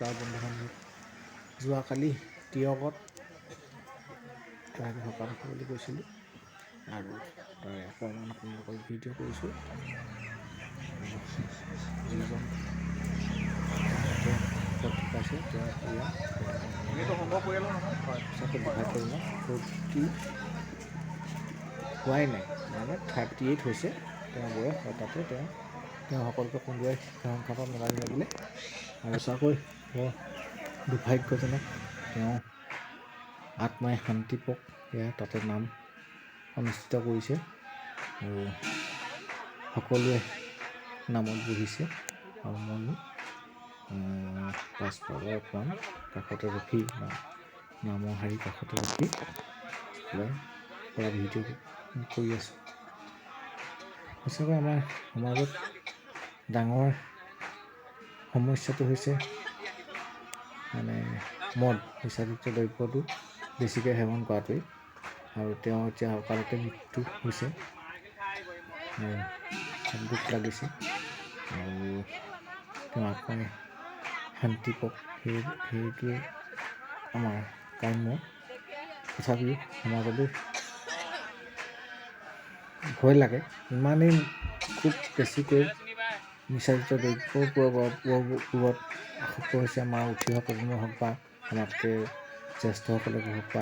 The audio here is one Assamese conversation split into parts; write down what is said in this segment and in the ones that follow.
নমস্কাৰ বন্ধু-বান্ধৱ। যোৱাকালি তিয়কত সকাম খাবলৈ গৈছিলোঁ আৰু তাৰে অকণমান আপোনালোকক ভিডিঅ' কৰিছোঁ। যিজন ঢুকাইছে তেওঁৰ পৰিয়াল সঁচাকৈ দুৰ্ভাগ্যজনক। 40 হোৱাই নাই, মানে 38 হৈছে তেওঁৰ বয়স। আৰু তাতে তেওঁ সকলোকে কন্দুৱাই সেৱা খাব লাগিলে আৰু সঁচাকৈ বৰ দুৰ্ভাগ্যজনক। তেওঁ আত্মাই শান্তি পাওক, এয়া তাতে নাম অনুষ্ঠিত কৰিছে আৰু সকলোৱে নামত বহিছে আৰু ময়ো পাছফালৰ অকণমান কাষতে ৰখি নামৰ শাৰী কাষতে ৰখি পৰা ভিডিঅ' কৰি আছোঁ। সঁচাকৈ আমাৰ সমাজত ডাঙৰ সমস্যাটো হৈছে মানে মদ, নিচাযুক্ত দ্ৰব্যটো বেছিকৈ সেৱন কৰাটোৱেই। আৰু তেওঁ এতিয়া অকালতে মৃত্যু হৈছে আৰু দুখ লাগিছে আৰু তেওঁ আত্মাই শান্তি পাওক, সেইটোৱে আমাৰ কাম্য। তথাপিও সমাজলৈ ভয় লাগে, ইমানেই খুব বেছিকৈ নিচাযুক্ত দ্ৰব্যবোৰত আসক্ত হৈছে আমাৰ উঠি অহা প্ৰজন্ম হওক বা আমাতকৈ জ্যেষ্ঠসকলে হওক বা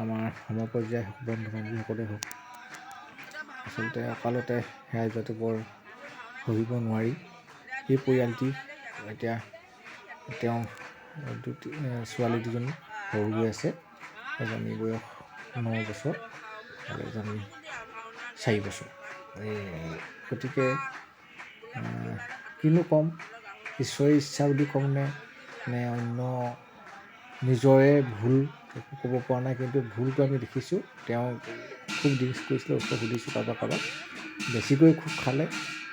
আমাৰ সমপৰ্যায়ৰ বন্ধু বান্ধৱীসকলে হওক। আচলতে অকালতে হেৰাই যোৱাটো বৰ সহিব নোৱাৰি। এই পৰিয়ালটি এতিয়া তেওঁ ছোৱালী দুজনী সৰু হৈ আছে, এজনী বয়স 9 বছৰ আৰু এজনী 4 বছৰ। গতিকে কিনো ক'ম, ঈশ্বৰৰ ইচ্ছা বুলি কম নে অন্য নিজৰে ভুল, একো ক'ব পৰা নাই। কিন্তু ভুলটো আমি দেখিছোঁ, তেওঁ খুব ড্ৰিংকছ কৰিছিলে, ওচৰত সুধিছোঁ কাৰোবাক বেছিকৈ খুব খালে,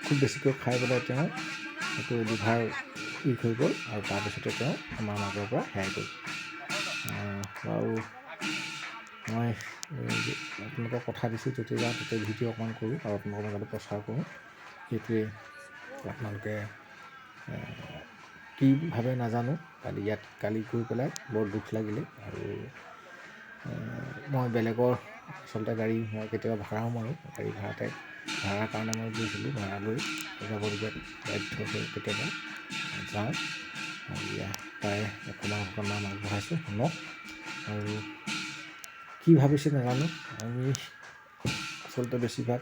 খুব বেছিকৈ খাই পেলাই তেওঁ এইটো লিভাৰ উইক হৈ গ'ল আৰু তাৰপিছতে তেওঁ আমাৰ মাজৰ পৰা হেৰাই গ'ল। আৰু মই আপোনালোকক কথা দিছোঁ, য'তে যাওঁ ত'তে ভিডিঅ' অকণমান কৰোঁ আৰু আপোনালোকৰ মাজলৈ প্ৰচাৰ কৰোঁ। সেইটোৱে আপোনালোকে কি ভাবে নাজানো। কালি গৈ পেলাই বৰ দুখ লাগিলে আৰু মই বেলেগৰ আচলতে গাড়ী মই কেতিয়াবা ভাড়াও মাৰোঁ, গাড়ী ভাড়াৰ কাৰণে মই গৈছিলোঁ, ভাড়া লৈ যাবলগীয়া বাধ্য হৈ কেতিয়াবা যাওঁ। তাৰে অকণমান নাম আগবঢ়াইছোঁ, শুনক। আৰু কি ভাবিছে নাজানো, আমি আচলতে বেছিভাগ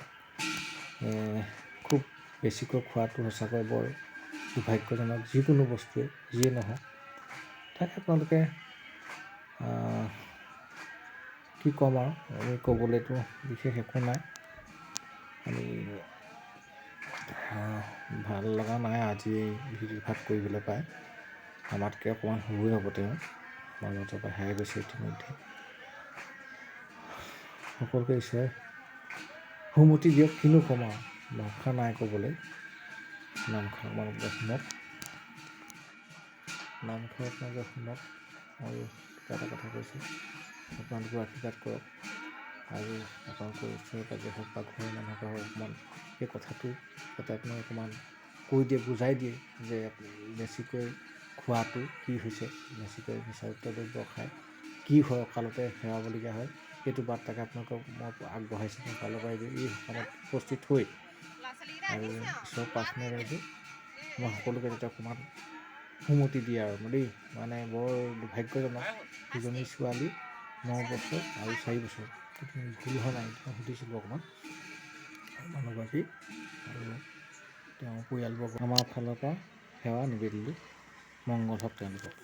খুব বেছিকৈ খোৱাটো সঁচাকৈ বৰ দুৰ্ভাগ্যজনক। যিকোনো বস্তুৱে যিয়ে নহওক, তাকে আপোনালোকে কি ক'ম আৰু আমি ক'বলৈতো বিশেষ একো নাই। আমি ভাল লগা নাই আজি এই ভিডিঅ'ভাগ কৰিবলৈ পায়। আমাতকৈ অকণমান সৰুৱে হ'ব তেওঁ, আমাৰ মাজৰ পৰা হেৰাই গৈছে ইতিমধ্যে। সকলোকে ঈশ্বৰে সুমতি দিয়ক, কিনো ক'ম আৰু ভাষা নাই ক'বলৈ। নামষাৰ আপোনালোকে শুনক, আৰু এটা কথা কৈছোঁ, আপোনালোকেও আশীৰ্বাদ কৰক আৰু আপোনালোকৰ ওচৰে পাঁজৰে হওক বা ঘৰৰ মানুহকে হওক অকণমান সেই কথাটো যাতে আপোনালোকে অকণমান কৈ দিয়ে, বুজাই দিয়ে যে বেছিকৈ খোৱাটো কি হৈছে, বেছিকৈ নিচাযুক্ত দ্ৰব্য খাই কি হয়, অকালতে হেৰাবলগীয়া হয়। সেইটো বাৰ্তাকে আপোনালোকক মই আগবঢ়াইছোঁ। মই কাইলৈ পৰা এই সকামত উপস্থিত হৈ আৰু ঈশ্বৰক প্ৰাৰ্থনা কৰিছোঁ মই সকলোকে যাতে অকণমান সুমতি দিয়ে আৰু দেই। মানে বৰ দুৰ্ভাগ্যজনক, দুজনী ছোৱালী 9 বছৰ আৰু 4 বছৰ। ভুল হোৱা নাই, মই সুধিছিলোঁ অকণমান মানুহগৰাকী আৰু তেওঁৰ পৰিয়ালবৰ্গ, আমাৰ ফালৰ পৰা সেৱা নিবেদিলোঁ। মংগল হওক তেওঁলোকক।